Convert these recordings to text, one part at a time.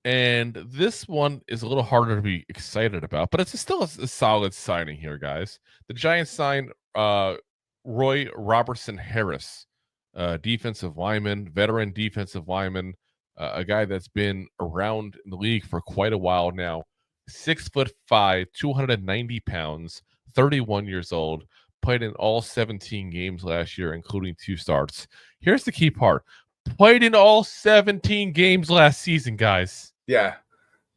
And this one is a little harder to be excited about, but it's still a solid signing here, guys. The Giants signed Roy Robertson-Harris, defensive lineman, veteran defensive lineman, a guy that's been around in the league for quite a while now. 6'5", 290 pounds, 31 years old, played in all 17 games last year, including 2 starts. Here's the key part. Played in all 17 games last season, guys. Yeah,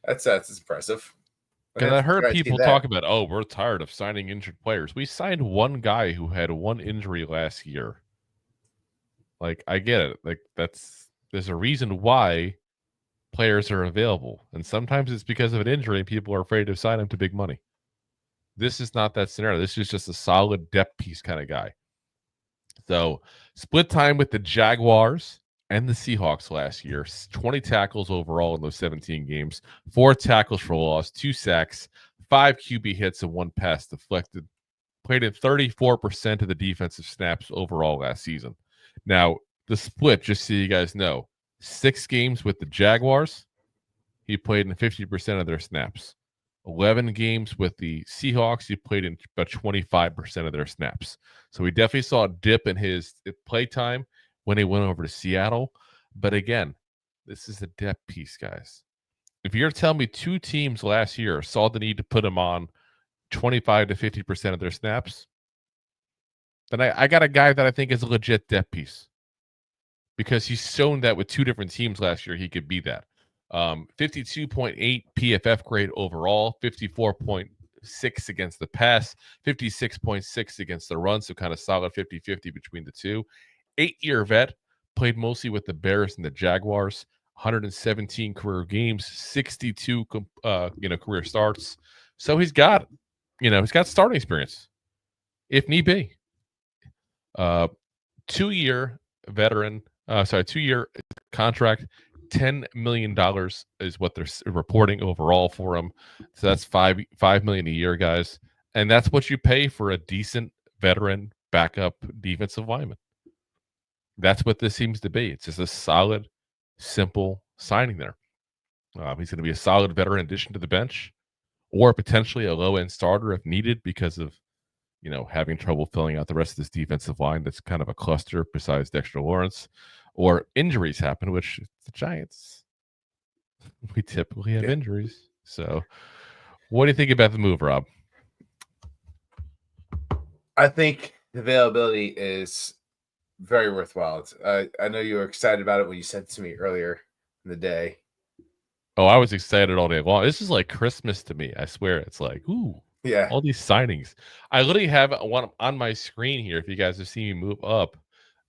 that's impressive. Because I heard people that. talk about, oh, we're tired of signing injured players. We signed one guy who had one injury last year. Like, I get it. Like, there's a reason why players are available. And sometimes it's because of an injury and people are afraid to sign him to big money. This is not that scenario. This is just a solid depth piece kind of guy. So, split time with the Jaguars and the Seahawks last year. 20 tackles overall in those 17 games, 4 tackles for loss, 2 sacks, 5 QB hits, and 1 pass deflected. Played in 34% of the defensive snaps overall last season. Now, the split, just so you guys know, 6 games with the Jaguars, he played in 50% of their snaps. 11 games with the Seahawks, he played in about 25% of their snaps. So we definitely saw a dip in his play time when he went over to Seattle. But again, this is a depth piece, guys. If you're telling me 2 teams last year saw the need to put him on 25 to 50% of their snaps, then I got a guy that I think is a legit depth piece because he's shown that with 2 different teams last year, he could be that. 52.8 PFF grade overall, 54.6 against the pass, 56.6 against the run, so kind of solid 50-50 between the two. 8-year vet, played mostly with the Bears and the Jaguars, 117 career games, 62 career starts. So he's got starting experience if need be. 2-year veteran, 2-year contract, $10 million is what they're reporting overall for him. So that's $5 million a year, guys. And that's what you pay for a decent veteran backup defensive lineman. That's what this seems to be. It's just a solid, simple signing there. He's going to be a solid veteran addition to the bench or potentially a low-end starter if needed because of, having trouble filling out the rest of this defensive line that's kind of a cluster besides Dexter Lawrence, or injuries happen, which the Giants, we typically have injuries. So what do you think about the move, Rob? I think the availability is very worthwhile. I know you were excited about it when you sent it to me earlier in the day. Oh, I was excited all day long. This is like Christmas to me. I swear. It's like, ooh, yeah, all these signings. I literally have one on my screen here. If you guys have seen me move up,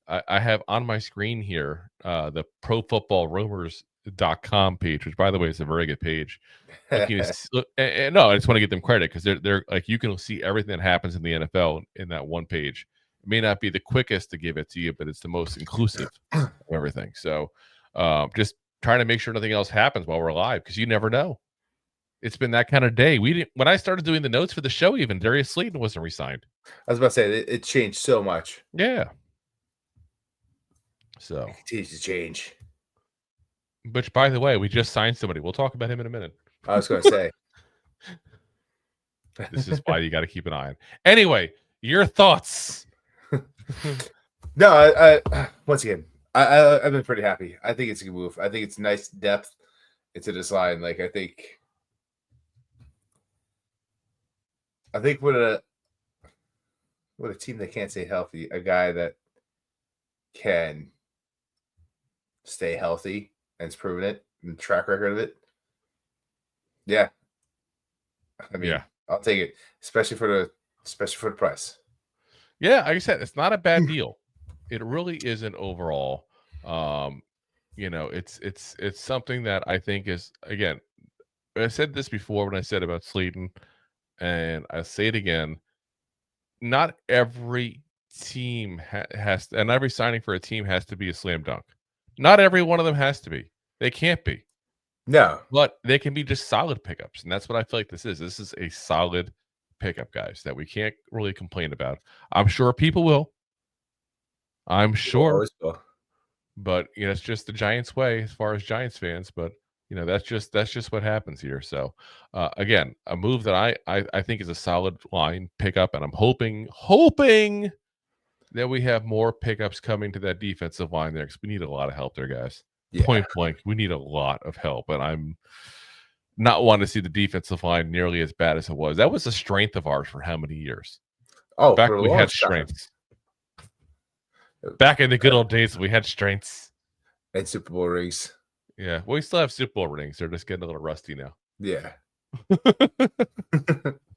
I have on my screen here the profootballrumors.com page, which by the way is a very good page. And no, I just want to give them credit because they're like, you can see everything that happens in the NFL in that one page. It may not be the quickest to give it to you, but it's the most inclusive of everything. So just trying to make sure nothing else happens while we're alive because you never know. It's been that kind of day. When I started doing the notes for the show, even Darius Slayton wasn't re-signed. I was about to say it changed so much. Yeah. So it continues to change. Which, by the way, we just signed somebody. We'll talk about him in a minute. I was going to say. This is why you got to keep an eye on. Anyway, your thoughts. No, I once again, I've been pretty happy. I think it's a good move. I think it's nice depth into this line. Like I think with a team that can't stay healthy, a guy that can stay healthy and it's proven it and track record of it. Yeah. I mean, I'll take it, especially for the price. Yeah, like I said, it's not a bad deal. It really isn't overall. It's something that I think is, again, I said this before when I said about Slayton, and I say it again. Not every team has to, and every signing for a team has to be a slam dunk. Not every one of them has to be. They can't be. No. But they can be just solid pickups. And that's what I feel like this is. This is a solid pickup, guys, that we can't really complain about. I'm sure people will. I'm sure. Will. But, it's just the Giants way as far as Giants fans. But That's just what happens here. So again, a move that I think is a solid line pickup, and I'm hoping that we have more pickups coming to that defensive line there, because we need a lot of help there, guys. Yeah. Point blank, we need a lot of help, and I'm not wanting to see the defensive line nearly as bad as it was. That was a strength of ours for how many years? Back for a we long had time. strengths. Back in the good old days, we had strengths. And Super Bowl rings. Yeah, we still have Super Bowl rings. They're just getting a little rusty now. Yeah.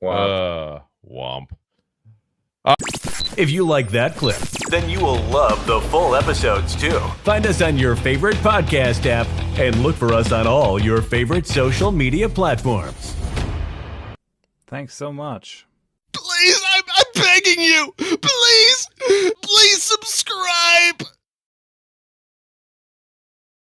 Womp. If you like that clip, then you will love the full episodes too. Find us on your favorite podcast app and look for us on all your favorite social media platforms. Thanks so much. Please, I'm begging you. Please subscribe.